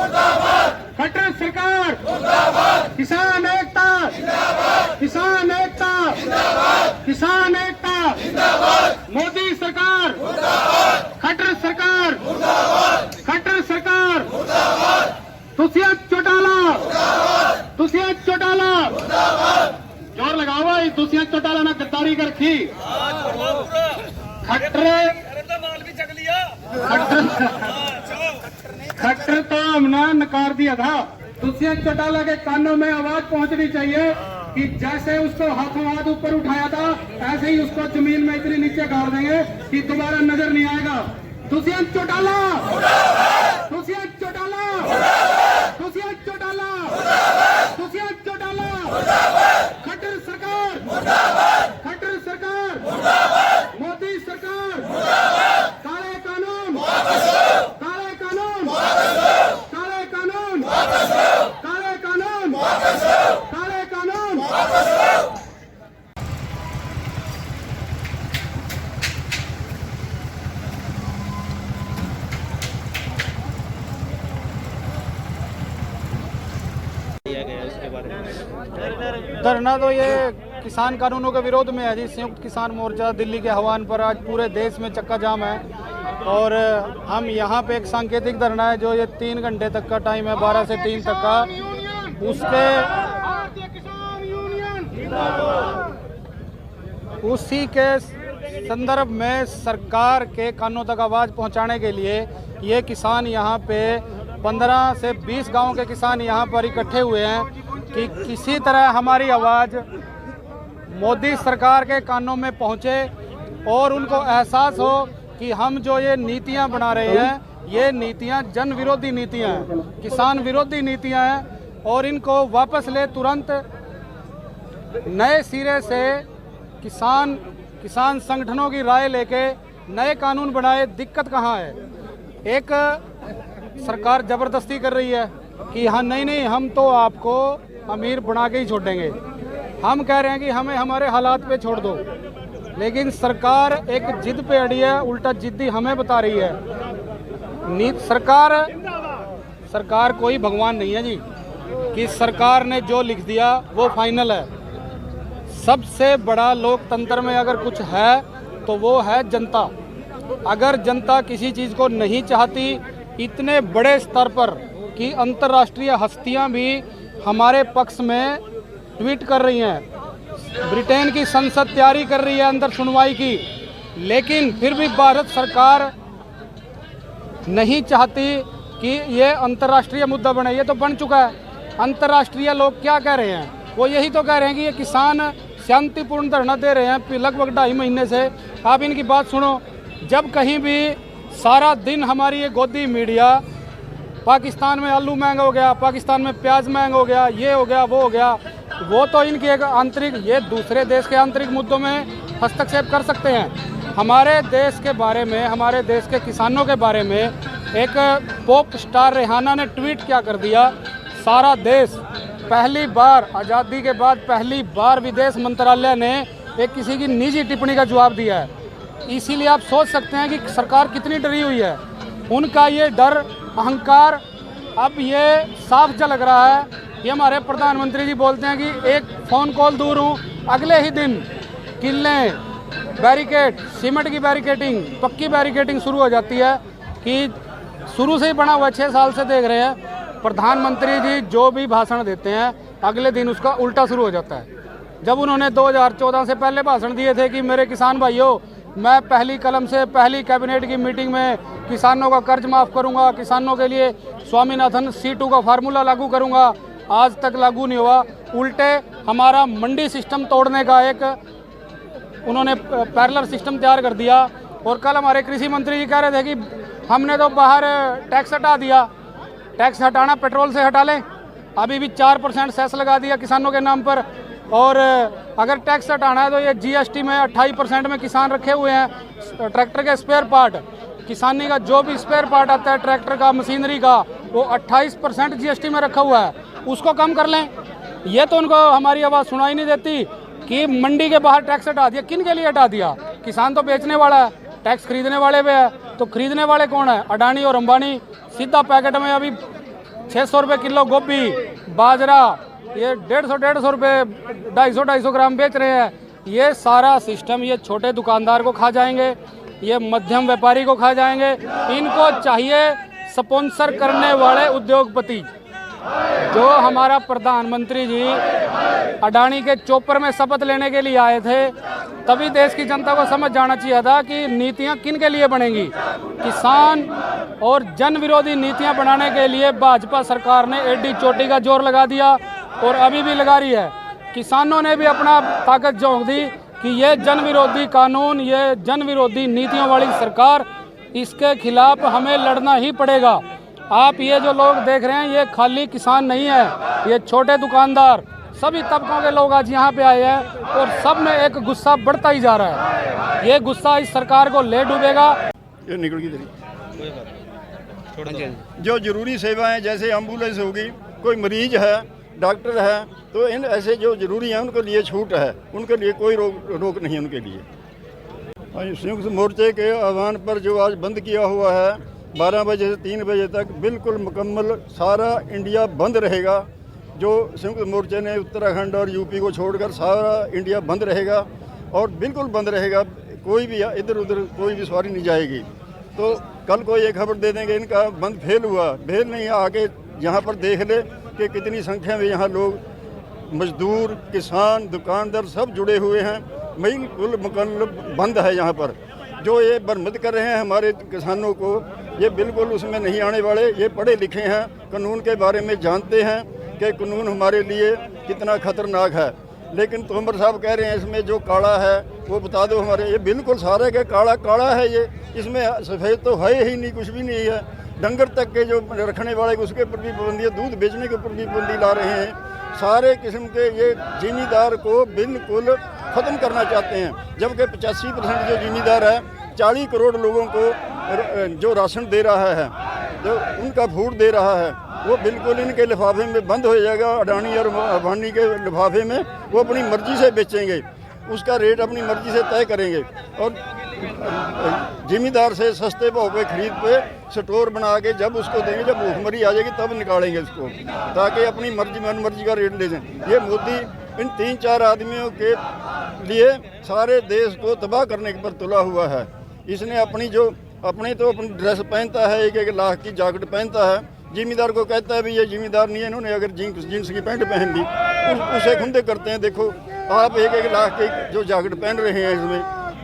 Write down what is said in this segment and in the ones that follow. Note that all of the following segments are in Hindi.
खट्टर सरकार, किसान एकता, किसान एकता, किसान एकता, मोदी सरकार, खट्टर सरकार, खट्टर सरकार, दुष्यंत चौटाला, दुष्यंत चौटाला, जोर लगाओ भाई, दुष्यंत चौटाला ने गद्दारी कर रखी। खट्टर तो हमने नकार दिया था। दुष्यंत चौटाला के कानों में आवाज पहुंचनी चाहिए कि जैसे उसको हाथों हाथ ऊपर उठाया था ऐसे ही उसको जमीन में इतनी नीचे गाड़ देंगे कि दोबारा नजर नहीं आएगा। दुष्यंत चौटाला, दुष्यंत चौटाला, दुष्यंत चौटाला, दुष्यंत चौटाला, खट्टर सरकार, खट्टर सरकार, मोदी सरकार, काले कानून, काले कानून, काले कानून, काले कानून, काले कानून। धरना तो ये किसान कानूनों के विरोध में है जी। संयुक्त किसान मोर्चा दिल्ली के आह्वान पर आज पूरे देश में चक्का जाम है और हम यहाँ पे एक सांकेतिक धरना है जो ये 3 घंटे तक का टाइम है, 12 से 3 तक का। उसी के संदर्भ में सरकार के कानों तक आवाज़ पहुँचाने के लिए ये किसान यहाँ पे 15 से 20 गाँव के किसान यहाँ पर इकट्ठे हुए हैं कि किसी तरह हमारी आवाज़ मोदी सरकार के कानों में पहुँचे और उनको एहसास हो कि हम जो ये नीतियाँ बना रहे हैं ये नीतियाँ जन विरोधी नीतियाँ हैं, किसान विरोधी नीतियाँ हैं और इनको वापस ले तुरंत नए सिरे से किसान संगठनों की राय लेके नए कानून बनाए। दिक्कत कहाँ है? एक सरकार ज़बरदस्ती कर रही है कि हाँ नहीं हम तो आपको अमीर बना के ही छोड़ेंगे। हम कह रहे हैं कि हमें हमारे हालात पे छोड़ दो, लेकिन सरकार एक जिद पे अड़ी है, उल्टा जिद्दी हमें बता रही है। सरकार कोई भगवान नहीं है जी कि सरकार ने जो लिख दिया वो फाइनल है। सबसे बड़ा लोकतंत्र में अगर कुछ है तो वो है जनता। अगर जनता किसी चीज़ को नहीं चाहती इतने बड़े स्तर पर कि अंतर्राष्ट्रीय हस्तियां भी हमारे पक्ष में ट्वीट कर रही हैं, ब्रिटेन की संसद तैयारी कर रही है अंदर सुनवाई की, लेकिन फिर भी भारत सरकार नहीं चाहती कि ये अंतर्राष्ट्रीय मुद्दा बने। ये तो बन चुका है। अंतर्राष्ट्रीय लोग क्या कह रहे हैं? वो यही तो कह रहे हैं कि ये किसान शांतिपूर्ण धरना दे रहे हैं लगभग 2.5 महीने से। आप इनकी बात सुनो। जब कहीं भी सारा दिन हमारी ये गोदी मीडिया पाकिस्तान में आलू महंगा हो गया, पाकिस्तान में प्याज महंगा हो गया, ये हो गया, वो हो गया, वो तो इनकी एक आंतरिक, ये दूसरे देश के आंतरिक मुद्दों में हस्तक्षेप कर सकते हैं। हमारे देश के बारे में, हमारे देश के किसानों के बारे में एक पॉप स्टार रेहाना ने ट्वीट क्या कर दिया। सारा देश, पहली बार आज़ादी के बाद पहली बार विदेश मंत्रालय ने एक किसी की निजी टिप्पणी का जवाब दिया है। इसीलिए आप सोच सकते हैं कि सरकार कितनी डरी हुई है। उनका ये डर, अहंकार अब ये साफ झलक रहा है। ये हमारे प्रधानमंत्री जी बोलते हैं कि एक फ़ोन कॉल दूर हूँ, अगले ही दिन किले, बैरिकेड, सीमेंट की बैरिकेडिंग, पक्की बैरिकेडिंग शुरू हो जाती है कि शुरू से ही बना हुआ 6 साल से देख रहे हैं। प्रधानमंत्री जी जो भी भाषण देते हैं अगले दिन उसका उल्टा शुरू हो जाता है। जब उन्होंने 2014 से पहले भाषण दिए थे कि मेरे किसान भाइयों, मैं पहली कलम से पहली कैबिनेट की मीटिंग में किसानों का कर्ज माफ़ करूंगा, किसानों के लिए स्वामीनाथन C2 का फार्मूला लागू करूंगा, आज तक लागू नहीं हुआ। उल्टे हमारा मंडी सिस्टम तोड़ने का एक उन्होंने पैरेलल सिस्टम तैयार कर दिया। और कल हमारे कृषि मंत्री जी कह रहे थे कि हमने तो बाहर टैक्स हटा दिया। टैक्स हटाना पेट्रोल से हटा लें, अभी भी 4% सेस लगा दिया किसानों के नाम पर। और अगर टैक्स हटाना है तो ये GST में 28% में किसान रखे हुए हैं। ट्रैक्टर के स्पेयर पार्ट, किसानी का जो भी स्पेयर पार्ट आता है ट्रैक्टर का, मशीनरी का, वो 28% GST में रखा हुआ है, उसको कम कर लें। ये तो उनको हमारी आवाज़ सुनाई नहीं देती कि मंडी के बाहर टैक्स हटा दिया। किन के लिए हटा दिया? किसान तो बेचने वाला है, टैक्स खरीदने वाले पे है। तो खरीदने वाले कौन है? अडानी और अंबानी। सीधा पैकेट में अभी 600 रुपये किलो गोभी, बाजरा ये 150 रुपये 250 ग्राम बेच रहे हैं। ये सारा सिस्टम ये छोटे दुकानदार को खा जाएंगे, ये मध्यम व्यापारी को खा जाएंगे। इनको चाहिए स्पॉन्सर करने वाले उद्योगपति। जो हमारा प्रधानमंत्री जी अडानी के चोपर में शपथ लेने के लिए आए थे, तभी देश की जनता को समझ जाना चाहिए था कि नीतियां किन के लिए बनेंगी। किसान और जन विरोधी नीतियां बनाने के लिए भाजपा सरकार ने एडी चोटी का जोर लगा दिया और अभी भी लगा रही है। किसानों ने भी अपना ताकत झोंक दी कि ये जन विरोधी कानून, ये जन विरोधी नीतियों वाली सरकार, इसके खिलाफ हमें लड़ना ही पड़ेगा। आप ये जो लोग देख रहे हैं ये खाली किसान नहीं है, ये छोटे दुकानदार सभी तबकों के लोग आज यहाँ पे आए हैं और सब में एक गुस्सा बढ़ता ही जा रहा है। ये गुस्सा इस सरकार को ले डूबेगा। ये निकल गई तेरी जो जरूरी सेवाएं जैसे एम्बुलेंस होगी, कोई मरीज है, डॉक्टर है, तो इन ऐसे जो जरूरी हैं उनके लिए छूट है, उनके लिए कोई रोक नहीं है उनके लिए। संयुक्त मोर्चे के आह्वान पर जो आज बंद किया हुआ है 12 बजे से 3 बजे तक बिल्कुल मुकम्मल सारा इंडिया बंद रहेगा। जो संयुक्त मोर्चे ने उत्तराखंड और यूपी को छोड़कर सारा इंडिया बंद रहेगा और बिल्कुल बंद रहेगा। कोई भी इधर उधर कोई भी सवारी नहीं जाएगी। तो कल को ये खबर दे देंगे इनका बंद फेल हुआ, फेल नहीं, आके यहाँ पर देख ले कि कितनी संख्या में यहाँ लोग मजदूर, किसान, दुकानदार सब जुड़े हुए हैं। बिल्कुल मुकम्मल बंद है यहाँ पर। जो ये बरमद कर रहे हैं हमारे किसानों को, ये बिल्कुल उसमें नहीं आने वाले। ये पढ़े लिखे हैं, कानून के बारे में जानते हैं कि कानून हमारे लिए कितना खतरनाक है। लेकिन तोमर साहब कह रहे हैं इसमें जो काला है वो बता दो हमारे। ये बिल्कुल सारे के काला काला है, ये इसमें सफ़ेद तो है ही नहीं, कुछ भी नहीं है। डंगर तक के जो रखने वाले उसके ऊपर भी पाबंदी है, दूध बेचने के ऊपर भी पाबंदी ला रहे हैं। सारे किस्म के ये जिमीदार को बिल्कुल ख़त्म करना चाहते हैं। जबकि 85% जो जिमीदार है 40 करोड़ लोगों को जो राशन दे रहा है, जो उनका फूड दे रहा है, वो बिल्कुल इनके लिफाफे में बंद हो जाएगा। अडानी और अंबानी के लिफाफे में वो अपनी मर्जी से बेचेंगे, उसका रेट अपनी मर्जी से तय करेंगे और जिमीदार से सस्ते भाव पे खरीद पे स्टोर बना के जब उसको देंगे, जब भूखमरी आ जाएगी तब निकालेंगे उसको, ताकि अपनी मर्जी मन मर्जी का रेट ले दें। ये मोदी इन 3-4 आदमियों के लिए सारे देश को तबाह करने पर तुला हुआ है। इसने अपनी अपनी ड्रेस पहनता है, 1-1 लाख की जैकेट पहनता है। जिमीदार को कहता है भी ये जिमीदार नहीं है, इन्होंने अगर जीन्स की पैंट पहन ली उसे खुंदे करते हैं। देखो आप 1-1 लाख की जो जैकेट पहन रहे हैं इसमें,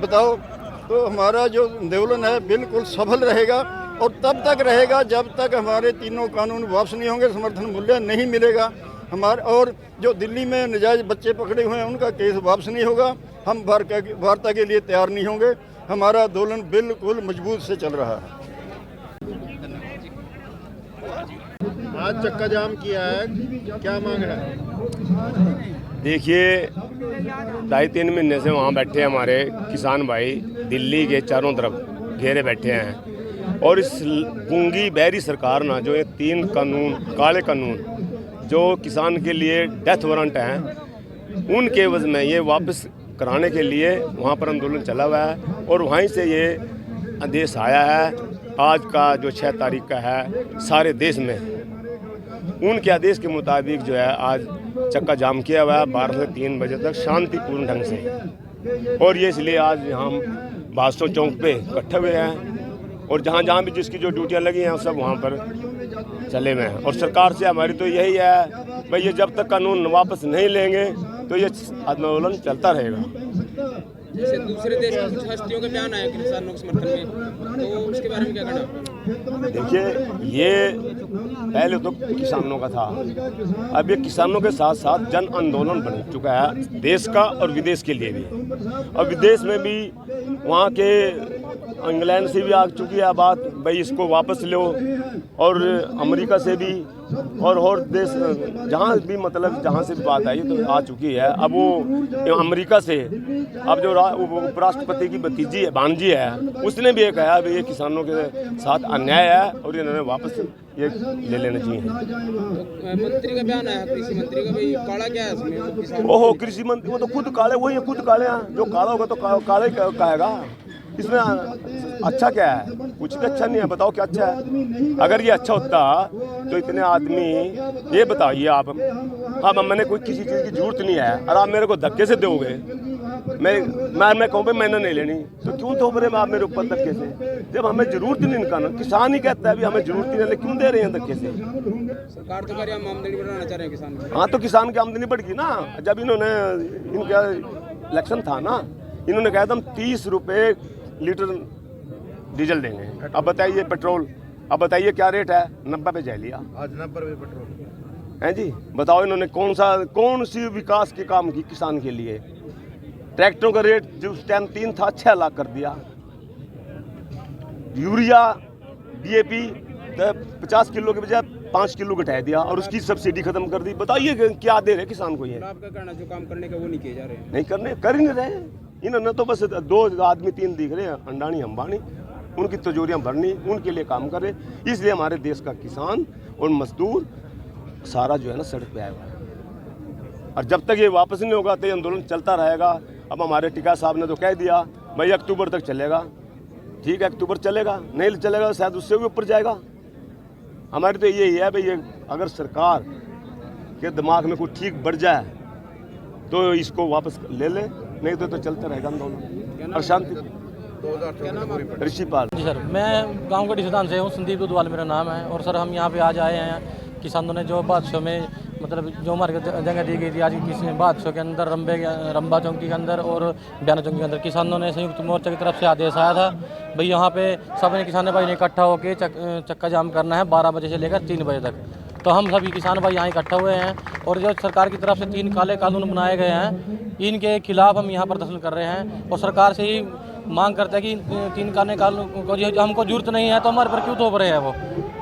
बताओ। तो हमारा जो आंदोलन है बिल्कुल सफल रहेगा और तब तक रहेगा जब तक हमारे तीनों कानून वापस नहीं होंगे, समर्थन मूल्य नहीं मिलेगा हमारे। और जो दिल्ली में नजायज़ बच्चे पकड़े हुए हैं उनका केस वापस नहीं होगा। हम वार्ता के लिए तैयार नहीं होंगे। हमारा आंदोलन बिल्कुल मजबूत से चल रहा है। आज चक्का जाम किया है, क्या मांग है? देखिए 2.5-3 महीने से वहाँ बैठे हैं हमारे किसान भाई, दिल्ली के चारों तरफ घेरे बैठे हैं। और इस गूंगी बहरी सरकार ना जो ये 3 कानून, काले कानून जो किसान के लिए डेथ वारंट हैं, उनके एवज में ये वापस कराने के लिए वहाँ पर आंदोलन चला हुआ है। और वहीं से ये आदेश आया है आज का जो 6 तारीख का है सारे देश में। उनके आदेश के मुताबिक जो है आज चक्का जाम किया हुआ है 12 से 3 बजे तक शांतिपूर्ण ढंग से। और ये इसलिए आज हम बादशाह चौक पे इकट्ठे हुए हैं और जहाँ जहाँ भी जिसकी जो ड्यूटियाँ लगी हैं सब वहाँ पर चले हुए हैं। और सरकार से हमारी तो यही है भाई, ये जब तक कानून वापस नहीं लेंगे तो ये आंदोलन चलता रहेगा। जैसे दूसरे देश की कुछ हस्तियों का बयान आया किसानों के समर्थन में, तो उसके बारे में क्या कहना? देखिए ये पहले तो किसानों का था, अब ये किसानों के साथ साथ जन आंदोलन बन चुका है देश का और विदेश के लिए भी। और विदेश में भी वहाँ के इंग्लैंड से भी आ चुकी है बात भाई इसको वापस लो, और अमेरिका से भी और देश जहाँ भी मतलब जहाँ से भी बात आई तो आ चुकी है। अब वो अमेरिका से अब जो उपराष्ट्रपति की भतीजी है, भांजी है, उसने भी ये कहा भाई ये किसानों के साथ अन्याय है और इन्होंने वापस ये ले लेना चाहिए। मंत्री का बयान आया, कृषि मंत्री का, भाई काला क्या है इसमें? ओहो, कृषि मंत्री वो तो खुद काले, वही खुद काले हैं। जो काला होगा तो काला ही कहेगा। इसमें अच्छा क्या है? कुछ भी अच्छा नहीं है। बताओ क्या अच्छा है? अगर ये अच्छा होता तो इतने आदमी, ये बताइए आप, हाँ मैंने कोई किसी चीज़ की जरूरत नहीं है और आप मेरे को धक्के से दोगे, मैं कहूँ भाई मैंने नहीं लेनी, तो क्यों थोप रहे आप मेरे ऊपर धक्के से? जब हमें जरूरत नहीं इनका ना, किसान ही कहता है भी हमें जरूरत नहीं है, क्यों दे रहे हैं धक्के से? सरकार तो कह रही है हम आमदनी बढ़ाना चाह रहे हैं किसान की। हाँ तो किसान की आमदनी बढ़ गई ना। जब इन्होंने, इनका इलेक्शन था ना, इन्होंने कहा था हम 30 रुपये लीटर डीजल देंगे। अब बताइए पेट्रोल, अब बताइए क्या रेट है? 90 पे जा लिया आज 90 रुपये पेट्रोल है जी। बताओ इन्होंने कौन सी विकास के काम की किसान के लिए? ट्रैक्टरों का रेट जो उस टाइम 3 था 6 लाख कर दिया। यूरिया DAP 50 किलो के बजाय 5 किलो घटा दिया और उसकी सब्सिडी खत्म कर दी। बताइए क्या दे रहे किसान को? ये आपका कहना जो काम करने का वो नहीं किए जा रहे हैं। नहीं कर ही नहीं रहे। इन्होंने तो बस 2 आदमी 3 दिख रहे हैं, अंडानी अंबानी, उनकी तिजोरियां भरनी, उनके लिए काम कर रहे। इसलिए हमारे देश का किसान और मजदूर सारा जो है ना सड़क पे आएगा और जब तक ये वापस नहीं होगा तो ये आंदोलन चलता रहेगा। अब हमारे टिका साहब ने तो कह दिया भाई अक्टूबर तक चलेगा। ठीक है, अक्टूबर चलेगा, नहीं चलेगा शायद उससे भी ऊपर जाएगा। हमारी तो यही है भाई, अगर सरकार के दिमाग में कुछ ठीक बढ़ जाए तो इसको वापस ले ले, नहीं तो चलता रहेगा आंदोलन और शांति। 2018 ऋषि पाल जी सर, मैं गांव के डिसदान से हूँ, संदीप दुधवाल मेरा नाम है। और सर हम यहाँ पे आज आए हैं किसानों ने जो बादशाह में मतलब जो हमारे को जगह दी गई थी आज किसी बादशाह के अंदर, रंबा चौकी के अंदर और बयाना चौकी के अंदर, किसानों ने संयुक्त मोर्चा की तरफ से आदेश आया था भाई यहाँ पे सब ने किसान भाई ने इकट्ठा होकर चक्का जाम करना है 12 बजे से लेकर 3 बजे तक। तो हम सभी किसान भाई यहाँ इकट्ठा हुए हैं और जो सरकार की तरफ से 3 काले कानून बनाए गए हैं इनके खिलाफ हम यहाँ प्रदर्शन कर रहे हैं और सरकार से ही मांग करते हैं कि 3 काले कानून को जो हमको जरूरत नहीं है तो हमारे पर क्यों थोप रहे हैं वो,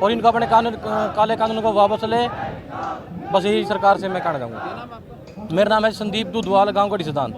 और इनको अपने काले कानून को वापस ले। बस यही सरकार से मैं कहना चाहूँगा। मेरा नाम है संदीप दुधवाल, गाँव का डिसदान।